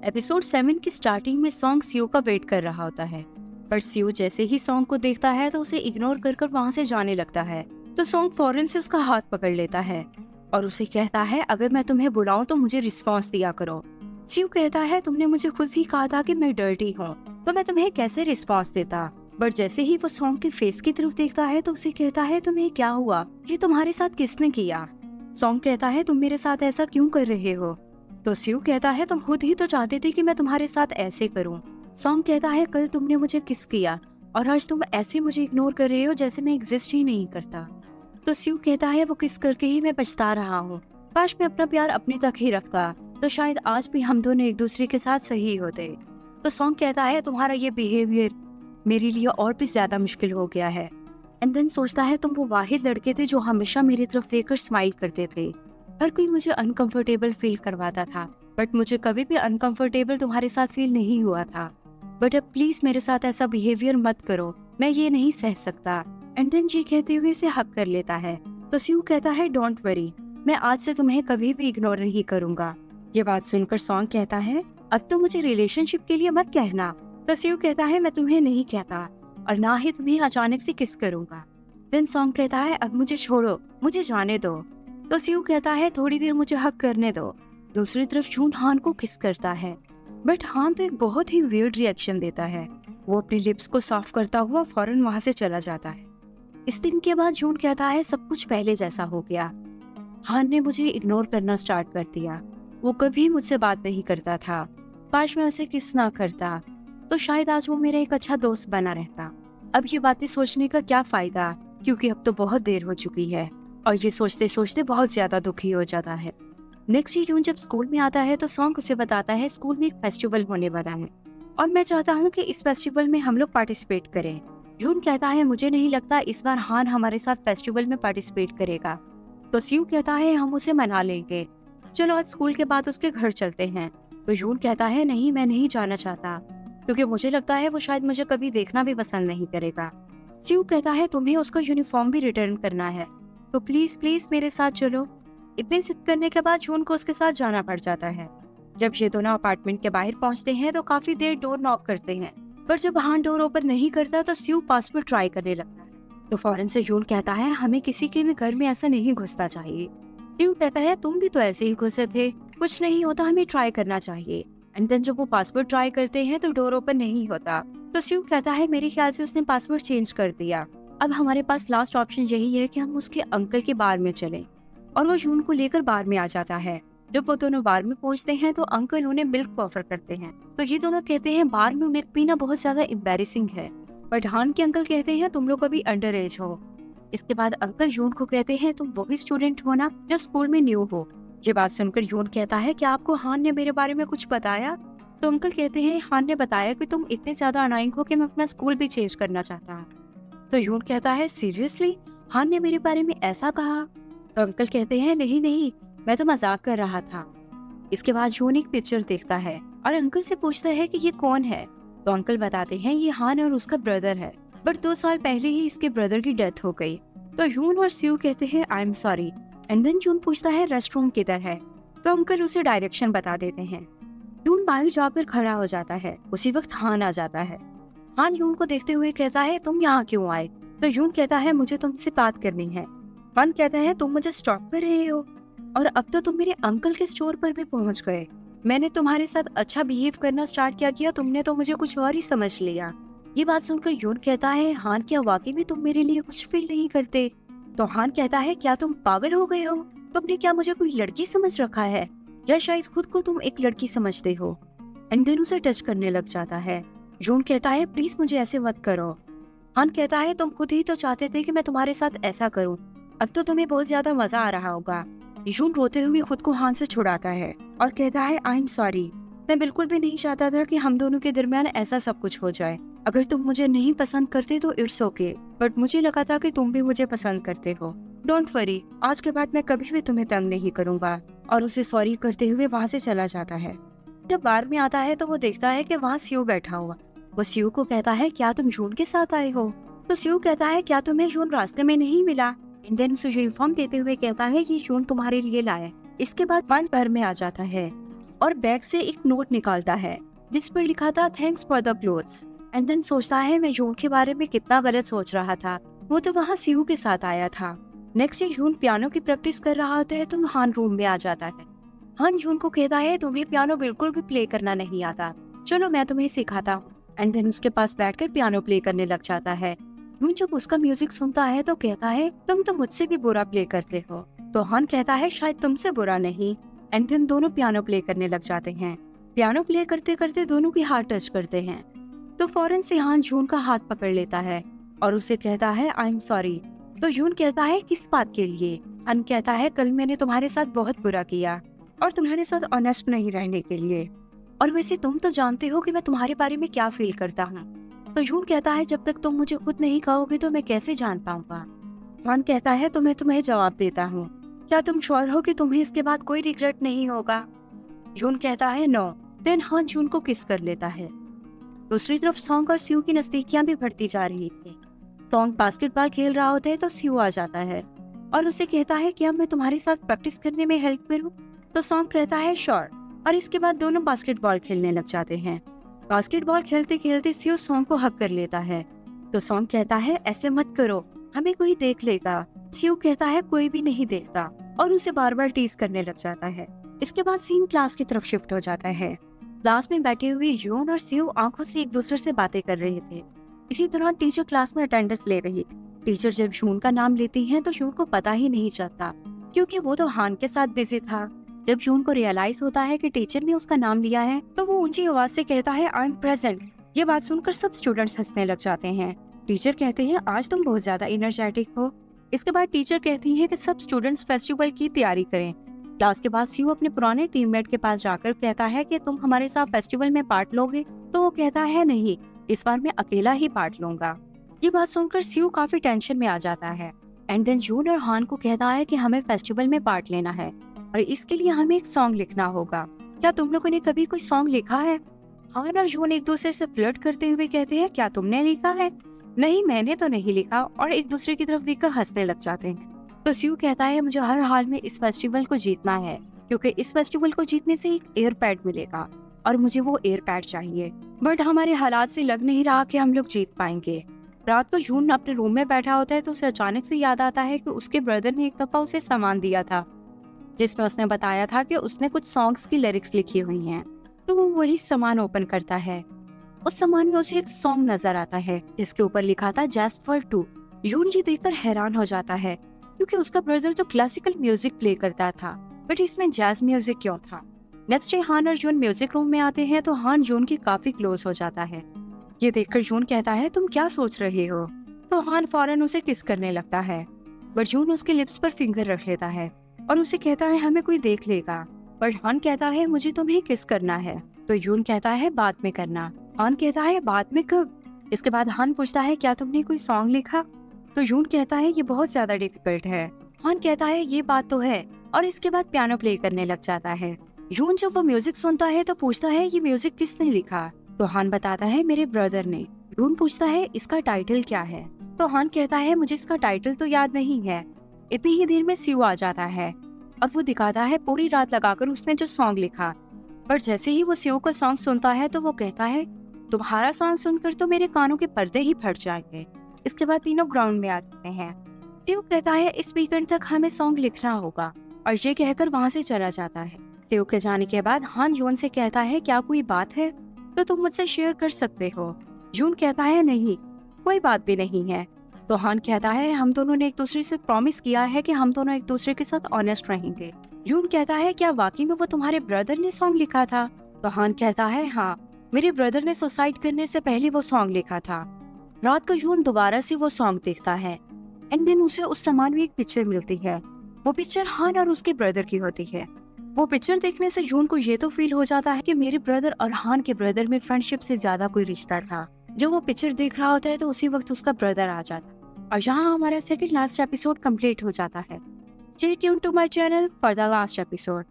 Episode 7 की starting में song सियो का वेट कर रहा होता है, पर सियो जैसे ही सॉन्ग को देखता है तो उसे इग्नोर कर कर वहाँ से जाने लगता है। तो सॉन्ग फौरन से उसका हाथ पकड़ लेता है और उसे कहता है, अगर मैं तुम्हें बुलाऊं तो मुझे रिस्पॉन्स दिया करो। सियो कहता है, तुमने मुझे खुद ही कहा था कि मैं डर्टी हूँ, तो मैं तुम्हें कैसे रिस्पॉन्स देता। बट जैसे ही वो सॉन्ग के फेस की तरफ देखता है तो उसे कहता है, तुम्हें क्या हुआ, ये तुम्हारे साथ किसने किया। सॉन्ग कहता है, तुम मेरे साथ ऐसा क्यों कर रहे हो। तो सियो कहता है, तुम खुद ही तो चाहते थे कि मैं तुम्हारे साथ ऐसे करूं। सॉन्ग कहता है, कल तुमने मुझे किस किया और आज तुम ऐसे मुझे इग्नोर कर रहे हो जैसे मैं एग्जिस्ट ही नहीं करता। तो सियो कहता है, वो किस करके ही मैं पछता रहा हूँ, काश मैं अपना प्यार अपने तक ही रखता, तो शायद आज भी हम दोनों एक दूसरे के साथ सही होते। तो सॉन्ग कहता है, तुम्हारा ये बिहेवियर मेरे लिए और भी ज्यादा मुश्किल हो गया है। एंड देन सोचता है, तुम वो वाहिद लड़के थे जो हमेशा मेरी तरफ देखकर स्माइल करते थे। हर कोई मुझे अनकंफर्टेबल फील करवाता था, बट मुझे कभी भी अनकंफर्टेबल तुम्हारे साथ फील नहीं हुआ था। बट अब प्लीज मेरे साथ ऐसा बिहेवियर मत करो, मैं ये नहीं सह सकता। एंड देन ये कहते हुए इसे हक कर लेता है। तो सियो कहता है, डोंट वरी, मैं आज से तुम्हें कभी भी इग्नोर नहीं करूंगा। ये बात सुनकर सॉन्ग कहता है, अब तो मुझे रिलेशनशिप के लिए मत कहना। तो सियो कहता है, मैं तुम्हें नहीं कहता और ना ही तुम्हें अचानक से किस करूंगा। देन सॉन्ग कहता है, अब मुझे छोड़ो, मुझे जाने दो। तो सियो कहता है, थोड़ी देर मुझे हक करने दो। दूसरी तरफ जून हान को किस करता है, बट हान तो एक बहुत ही वियर्ड रिएक्शन देता है। वो अपने लिप्स को साफ करता हुआ फौरन वहां से चला जाता है। इस दिन के बाद जून कहता है, सब कुछ पहले जैसा हो गया। हान ने मुझे इग्नोर करना स्टार्ट कर दिया, वो कभी मुझसे बात नहीं करता था। काश मैं उसे किस ना करता, तो शायद आज वो मेरा एक अच्छा दोस्त बना रहता। अब ये बातें सोचने का क्या फायदा, क्योंकि अब तो बहुत देर हो चुकी है। और ये सोचते सोचते बहुत ज्यादा दुखी हो जाता है। नेक्स्ट यून जब स्कूल में आता है तो सॉन्ग उसे बताता है, स्कूल में एक फेस्टिवल होने वाला है और मैं चाहता हूँ कि इस फेस्टिवल में हम लोग पार्टिसिपेट करें। यून कहता है, मुझे नहीं लगता इस बार हान हमारे साथ फेस्टिवल में पार्टिसिपेट करेगा। तो सियो कहता है, हम उसे मना लेंगे, चलो आज स्कूल के बाद उसके घर चलते हैं। तो यून कहता है, नहीं, मैं नहीं जाना चाहता, क्योंकि मुझे लगता है वो शायद मुझे कभी देखना भी पसंद नहीं करेगा। सियो कहता है, तुम्हें उसका यूनिफॉर्म भी रिटर्न करना है, तो प्लीज प्लीज मेरे साथ चलो। इतनी जिद करने के बाद जून को उसके साथ जाना पड़ जाता है। जब ये दोनों अपार्टमेंट के बाहर पहुंचते हैं तो काफी देर डोर नॉक करते हैं, पर जब हान डोर ओपन नहीं करता तो सियो पासवर्ड ट्राई करने लगता है। तो फौरन से जून कहता है, हमें किसी के भी घर में ऐसा नहीं घुसना चाहिए। सियो कहता है, तुम भी तो ऐसे ही घुसे थे, कुछ नहीं होता, हमें ट्राई करना चाहिए। एंड देन जब वो पासवर्ड ट्राई करते हैं तो डोर ओपन नहीं होता। तो सियो कहता है, मेरे ख्याल से उसने पासवर्ड चेंज कर दिया, अब हमारे पास लास्ट ऑप्शन यही है कि हम उसके अंकल के बार में चलें। और वो जून को लेकर बार में आ जाता है। जब वो दोनों बार में पहुंचते हैं तो अंकल उन्हें मिल्क ऑफर करते हैं। तो ये दोनों कहते हैं, बार में मिल्क पीना बहुत ज्यादा एम्बैरेसिंग है। बट हान के अंकल कहते हैं, तुम लोग अभी अंडर एज हो। इसके बाद अंकल जून को कहते हैं, तुम वही स्टूडेंट हो ना जो स्कूल में न्यू हो। ये बात सुनकर जून कहता है, क्या आपको हान ने मेरे बारे में कुछ बताया। तो अंकल कहते हैं, हान ने बताया कि तुम इतने ज्यादा अनाइंग हो कि मैं अपना स्कूल भी चेंज करना चाहता हूँ। तो यून कहता है, सीरियसली, हान ने मेरे बारे में ऐसा कहा। तो अंकल कहते हैं, नहीं नहीं, मैं तो मजाक कर रहा था। इसके बाद यून एक पिक्चर देखता है और अंकल से पूछता है कि ये कौन है। तो अंकल बताते हैं, ये हान और उसका ब्रदर है, बट 2 साल पहले ही इसके ब्रदर की डेथ हो गई। तो यून और सियो कहते हैं, I am sorry. And then June पूछता है, रेस्टरूम किधर है। तो अंकल उसे डायरेक्शन बता देते हैं। यून बाहर जाकर खड़ा हो जाता है। उसी वक्त हान आ जाता है। हान यून को देखते हुए कहता है, तुम यहाँ क्यों आए। तो यून कहता है, मुझे तुमसे बात करनी है। हान कहता है, तुम मुझे स्टॉप कर रहे हो और अब तो तुम मेरे अंकल के स्टोर पर भी पहुंच गए। मैंने तुम्हारे साथ अच्छा बिहेव करना स्टार्ट किया, तुमने तो मुझे कुछ और ही समझ लिया। ये बात सुनकर यून कहता है, हान, क्या वाकई में तुम मेरे लिए कुछ फील नहीं करते। तो हान कहता है, क्या तुम पागल हो गए हो, तुमने क्या मुझे कोई लड़की समझ रखा है, या शायद खुद को तुम एक लड़की समझते हो। एंड देन उसे टच करने लग जाता है। यून कहता है, प्लीज मुझे ऐसे मत करो। हान कहता है, तुम खुद ही तो चाहते थे कि मैं तुम्हारे साथ ऐसा करूं, अब तो तुम्हें बहुत ज्यादा मजा आ रहा होगा। यून रोते हुए खुद को हान से छुड़ाता है और कहता है, आई एम सॉरी, मैं बिल्कुल भी नहीं चाहता था कि हम दोनों के दरमियान ऐसा सब कुछ हो जाए। अगर तुम मुझे नहीं पसंद करते तो इट्स ओके, बट मुझे लगा था कि तुम भी मुझे पसंद करते हो। डोंट वरी, आज के बाद मैं कभी भी तुम्हें तंग नहीं करूंगा। और उसे सॉरी करते हुए वहाँ से चला जाता है। जब बार में आता है तो वो देखता है कि वहाँ सियो बैठा हुआ। वो सियो को कहता है, क्या तुम जून के साथ आए हो। तो सियो कहता है, क्या तुम्हें जून रास्ते में नहीं मिला। एंड देन उसे यूनिफॉर्म देते हुए कहता है, ये जून तुम्हारे लिए लाया। इसके बाद वन घर में आ जाता है। और बैग से एक नोट निकालता है जिस पर लिखा था thanks for the clothes. And then सोचता है मैं यून के बारे में कितना गलत सोच रहा था, वो तो वहाँ सियू के साथ आया था। नेक्स्ट डे यून पियानो की प्रैक्टिस कर रहा होता है तो हान रूम में आ जाता है। हान यून को कहता है तुम्हें पियानो बिल्कुल भी प्ले करना नहीं आता, चलो मैं तुम्हें सिखाता हूँ। एंड देन उसके पास बैठकर पियानो प्ले करने लग जाता है। यून जब उसका म्यूजिक सुनता है तो कहता है तुम तो मुझसे भी बुरा प्ले करते हो। तो हान कहता है शायद तुमसे बुरा नहीं। एंड देन दोनों पियानो प्ले करने लग जाते हैं। पियानो प्ले करते करते दोनों की हाथ टच करते हैं तो फौरन से हान यून का हाथ पकड़ लेता है और उसे कहता है आई एम सॉरी। तो यून कहता है किस बात के लिए? हान कहता है कल मैंने तुम्हारे साथ बहुत बुरा किया और तुम्हारे साथ ऑनेस्ट नहीं रहने के लिए, और वैसे तुम तो जानते हो कि मैं तुम्हारे बारे में क्या फील करता हूँ। तो यून कहता है जब तक तुम मुझे खुद नहीं कहोगे तो मैं कैसे जान पाऊंगा। हान कहता है तो मैं तुम्हें जवाब देता हूँ, क्या तुम श्योर हो कि तुम्हें इसके बाद कोई रिग्रेट नहीं होगा? यून कहता है नो। देन हान यून को किस कर लेता है। दूसरी तरफ सॉन्ग और सियू की नजदीकियां भी बढ़ती जा रही थी। सॉन्ग बास्केटबॉल खेल रहा होता है तो सियू आ जाता है और उसे कहता है कि अब मैं तुम्हारे साथ प्रैक्टिस करने में हेल्प करूं? तो सॉन्ग कहता है श्योर, और इसके बाद दोनों बास्केटबॉल खेलने लग जाते हैं। बास्केटबॉल खेलते खेलते सियू सॉन्ग को हक कर लेता है तो सॉन्ग कहता है ऐसे मत करो, हमें कोई देख लेगा। सियू कहता है कोई भी नहीं देखता और उसे बार बार टीज करने लग जाता है। इसके बाद सीन क्लास की तरफ शिफ्ट हो जाता है। क्लास में बैठे हुए यून और सियू आंखों से एक दूसरे से बातें कर रहे थे। इसी दौरान टीचर क्लास में अटेंडेंस ले रही थी। टीचर जब यून का नाम लेती हैं तो यून को पता ही नहीं चलता क्योंकि वो तो हान के साथ बिजी था। जब यून को रियलाइज होता है कि टीचर ने उसका नाम लिया है तो वो ऊंची आवाज से कहता है आई एम प्रेजेंट। ये बात सुनकर सब स्टूडेंट्स हंसने लग जाते हैं। टीचर कहते हैं आज तुम बहुत ज्यादा एनर्जेटिक हो। इसके बाद टीचर कहती है कि सब स्टूडेंट्स फेस्टिवल की तैयारी करें। क्लास के बाद सियू अपने पुराने टीममेट के पास जाकर कहता है कि तुम हमारे साथ फेस्टिवल में पार्ट लोगे? तो वो कहता है नहीं, इस बार मैं अकेला ही पार्ट लूंगा। ये बात सुनकर सियू काफी टेंशन में आ जाता है। एंड देन यून और हान को कहता है कि हमें फेस्टिवल में पार्ट लेना है और इसके लिए हमें एक सॉन्ग लिखना होगा। क्या तुम लोगों ने कभी कोई सॉन्ग लिखा है? हान और यून एक दूसरे से फ्लर्ट करते हुए कहते हैं क्या तुमने लिखा है? नहीं, मैंने तो नहीं लिखा, और एक दूसरे की तरफ देखकर हंसने लग जाते हैं। तो सियू कहता है मुझे हर हाल में इस फेस्टिवल को जीतना है क्योंकि इस फेस्टिवल को जीतने से एक एयर पैड मिलेगा और मुझे वो एयर पैड चाहिए, बट हमारे हालात से लग नहीं रहा कि हम लोग जीत पाएंगे। रात को यून अपने रूम में बैठा होता है तो उसे अचानक से याद आता है कि उसके ब्रदर ने एक दफा उसे सामान दिया था जिसमें उसने बताया था कि उसने कुछ सॉन्ग्स की लिरिक्स लिखी हुई हैं। तो वो वही सामान ओपन करता है। उस सामान में उसे एक सॉन्ग नजर आता है जिसके ऊपर लिखा था जस्ट फॉर टू। यून ये देखकर हैरान हो जाता है क्योंकि उसका ब्रदर तो क्लासिकल म्यूजिक प्ले करता था, बट इसमें जैज म्यूजिक क्यों था? नेक्स्ट डे हान और यून म्यूजिक रूम में आते हैं तो हान यून की काफी क्लोज हो जाता है। ये देखकर यून कहता है तुम क्या सोच रहे हो? तो हान फौरन उसे किस करने लगता है, बट यून उसके लिप्स पर फिंगर रख लेता है और उसे कहता है हमें कोई देख लेगा। बट हान कहता है मुझे तुम्हें किस करना है। तो यून कहता है बाद में करना। हान कहता है बाद में कब? इसके बाद हान पूछता है क्या तुमने कोई सॉन्ग लिखा? तो यून कहता है ये बहुत ज्यादा डिफिकल्ट है। हान कहता है ये बात तो है, और इसके बाद पियानो प्ले करने लग जाता है। यून जब वो म्यूजिक सुनता है तो पूछता है ये म्यूजिक किसने लिखा? तो हान बताता है मेरे ब्रदर ने। यून पूछता है इसका टाइटल क्या है? तो हान कहता है मुझे इसका टाइटल तो याद नहीं है। इतनी ही देर में सियू आ जाता है और वो दिखाता है पूरी रात लगाकर उसने जो सॉन्ग लिखा। पर जैसे ही वो सियू का सॉन्ग सुनता है तो वो कहता है तुम्हारा सॉन्ग सुनकर तो मेरे कानों के पर्दे ही फट जाएंगे। इसके बाद तीनों ग्राउंड में आ जाते हैं। सियू कहता है इस वीकेंड तक हमें सॉन्ग लिखना होगा, और ये कहकर वहाँ से चला जाता है। सियू के जाने के बाद हान यून से कहता है क्या कोई बात है तो तुम मुझसे शेयर कर सकते हो। यून कहता है नहीं, कोई बात भी नहीं है। तो हान कहता है हम दोनों ने एक दूसरे से प्रॉमिस किया है कि हम दोनों एक दूसरे के साथ ऑनेस्ट रहेंगे। यून कहता है क्या वाकई में वो तुम्हारे ब्रदर ने सॉन्ग लिखा था? तो हान कहता है हाँ, मेरे ब्रदर ने सुसाइड करने से पहले वो सॉन्ग लिखा था। रात को यून दोबारा से वो सॉन्ग देखता है एंड देन उसे उस सामान में एक पिक्चर मिलती है। वो पिक्चर हान और उसके ब्रदर की होती है। वो पिक्चर देखने से यून को ये तो फील हो जाता है कि मेरे ब्रदर और हान के ब्रदर में फ्रेंडशिप से ज्यादा कोई रिश्ता था। जब वो पिक्चर देख रहा होता है तो उसी वक्त उसका ब्रदर आ जाता है। और यहाँ हमारा सेकंड लास्ट एपिसोड कंप्लीट हो जाता है। Stay tuned to my channel for the last episode.